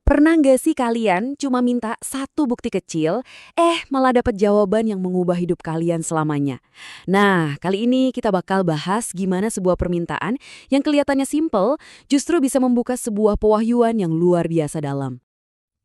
Pernah nggak sih kalian cuma minta satu bukti kecil, malah dapat jawaban yang mengubah hidup kalian selamanya? Nah, kali ini kita bakal bahas gimana sebuah permintaan yang kelihatannya simple justru bisa membuka sebuah pewahyuan yang luar biasa dalam.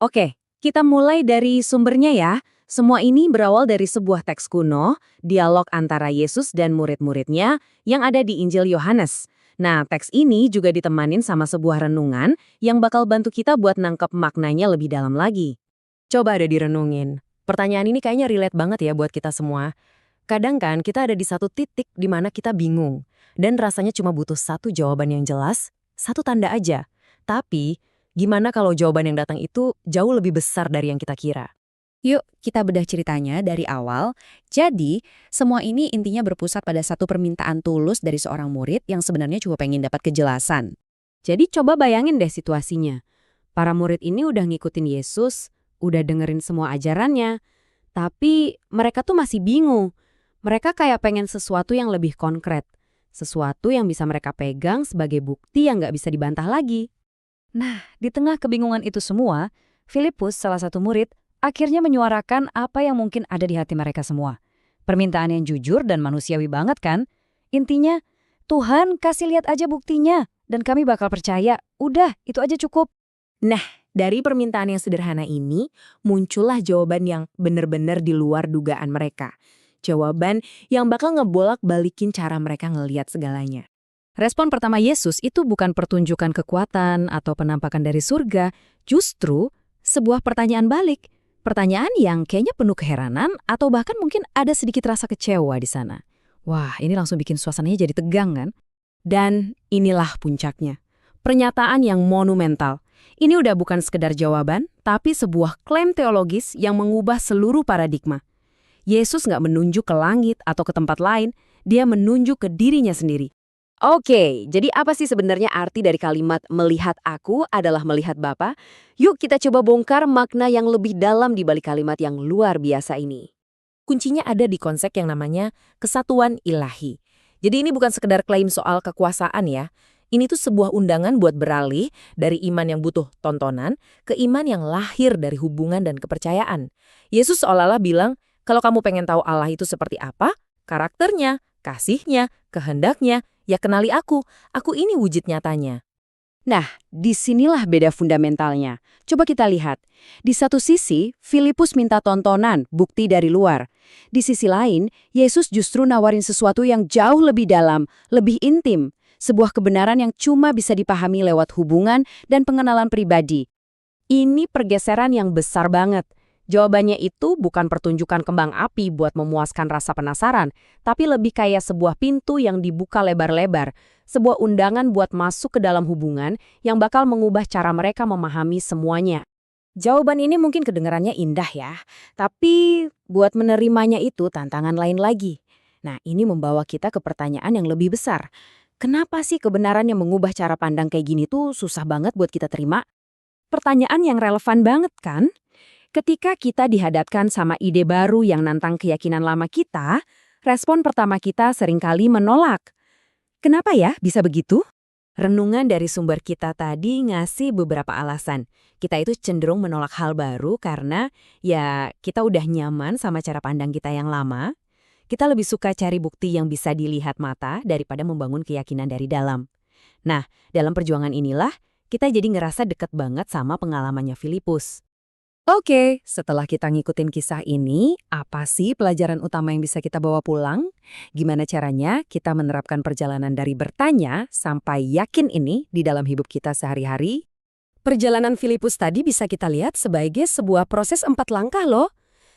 Oke, kita mulai dari sumbernya ya. Semua ini berawal dari sebuah teks kuno, dialog antara Yesus dan murid-muridnya yang ada di Injil Yohanes. Nah, teks ini juga ditemanin sama sebuah renungan yang bakal bantu kita buat nangkep maknanya lebih dalam lagi. Coba ada direnungin. Pertanyaan ini kayaknya relate banget ya buat kita semua. Kadang kan kita ada di satu titik di mana kita bingung. Dan rasanya cuma butuh satu jawaban yang jelas, satu tanda aja. Tapi, gimana kalau jawaban yang datang itu jauh lebih besar dari yang kita kira? Yuk, kita bedah ceritanya dari awal. Jadi, semua ini intinya berpusat pada satu permintaan tulus dari seorang murid yang sebenarnya cuma pengen dapat kejelasan. Jadi coba bayangin deh situasinya. Para murid ini udah ngikutin Yesus, udah dengerin semua ajarannya, tapi mereka tuh masih bingung. Mereka kayak pengen sesuatu yang lebih konkret, sesuatu yang bisa mereka pegang sebagai bukti yang nggak bisa dibantah lagi. Nah, di tengah kebingungan itu semua, Filipus, salah satu murid, akhirnya menyuarakan apa yang mungkin ada di hati mereka semua. Permintaan yang jujur dan manusiawi banget kan? Intinya, Tuhan kasih lihat aja buktinya, dan kami bakal percaya. Udah, itu aja cukup. Nah, dari permintaan yang sederhana ini, muncullah jawaban yang benar-benar di luar dugaan mereka. Jawaban yang bakal ngebolak-balikin cara mereka ngelihat segalanya. Respon pertama Yesus itu bukan pertunjukan kekuatan atau penampakan dari surga, justru sebuah pertanyaan balik. Pertanyaan yang kayaknya penuh keheranan atau bahkan mungkin ada sedikit rasa kecewa di sana. Wah, ini langsung bikin suasananya jadi tegang kan? Dan inilah puncaknya. Pernyataan yang monumental. Ini udah bukan sekedar jawaban, tapi sebuah klaim teologis yang mengubah seluruh paradigma. Yesus nggak menunjuk ke langit atau ke tempat lain, dia menunjuk ke dirinya sendiri. Oke, jadi apa sih sebenarnya arti dari kalimat melihat aku adalah melihat Bapa? Yuk kita coba bongkar makna yang lebih dalam di balik kalimat yang luar biasa ini. Kuncinya ada di konsep yang namanya kesatuan ilahi. Jadi ini bukan sekedar klaim soal kekuasaan ya. Ini tuh sebuah undangan buat beralih dari iman yang butuh tontonan ke iman yang lahir dari hubungan dan kepercayaan. Yesus seolah-olah bilang, kalau kamu pengen tahu Allah itu seperti apa, karakternya, kasihnya, kehendaknya, ya kenali aku ini wujud nyatanya. Nah, disinilah beda fundamentalnya. Coba kita lihat. Di satu sisi, Filipus minta tontonan, bukti dari luar. Di sisi lain, Yesus justru nawarin sesuatu yang jauh lebih dalam, lebih intim. Sebuah kebenaran yang cuma bisa dipahami lewat hubungan dan pengenalan pribadi. Ini pergeseran yang besar banget. Jawabannya itu bukan pertunjukan kembang api buat memuaskan rasa penasaran, tapi lebih kayak sebuah pintu yang dibuka lebar-lebar, sebuah undangan buat masuk ke dalam hubungan yang bakal mengubah cara mereka memahami semuanya. Jawaban ini mungkin kedengarannya indah ya, tapi buat menerimanya itu tantangan lain lagi. Nah, ini membawa kita ke pertanyaan yang lebih besar. Kenapa sih kebenaran yang mengubah cara pandang kayak gini tuh susah banget buat kita terima? Pertanyaan yang relevan banget kan? Ketika kita dihadapkan sama ide baru yang nantang keyakinan lama kita, respon pertama kita seringkali menolak. Kenapa ya bisa begitu? Renungan dari sumber kita tadi ngasih beberapa alasan. Kita itu cenderung menolak hal baru karena ya kita udah nyaman sama cara pandang kita yang lama. Kita lebih suka cari bukti yang bisa dilihat mata daripada membangun keyakinan dari dalam. Nah, dalam perjuangan inilah kita jadi ngerasa deket banget sama pengalamannya Filipus. Oke, setelah kita ngikutin kisah ini, apa sih pelajaran utama yang bisa kita bawa pulang? Gimana caranya kita menerapkan perjalanan dari bertanya sampai yakin ini di dalam hidup kita sehari-hari? Perjalanan Filipus tadi bisa kita lihat sebagai sebuah proses 4 langkah loh.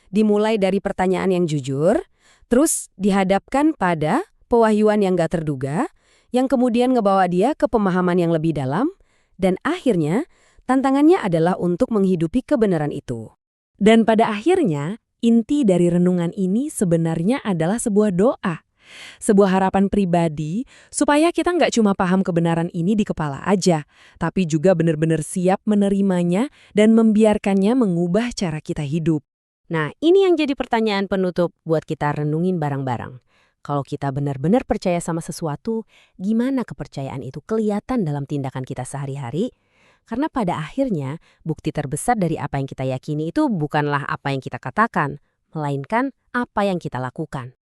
Dimulai dari pertanyaan yang jujur, terus dihadapkan pada pewahyuan yang gak terduga, yang kemudian ngebawa dia ke pemahaman yang lebih dalam, dan akhirnya tantangannya adalah untuk menghidupi kebenaran itu. Dan pada akhirnya, inti dari renungan ini sebenarnya adalah sebuah doa. Sebuah harapan pribadi supaya kita nggak cuma paham kebenaran ini di kepala aja, tapi juga benar-benar siap menerimanya dan membiarkannya mengubah cara kita hidup. Nah, ini yang jadi pertanyaan penutup buat kita renungin bareng-bareng. Kalau kita benar-benar percaya sama sesuatu, gimana kepercayaan itu kelihatan dalam tindakan kita sehari-hari? Karena pada akhirnya, bukti terbesar dari apa yang kita yakini itu bukanlah apa yang kita katakan, melainkan apa yang kita lakukan.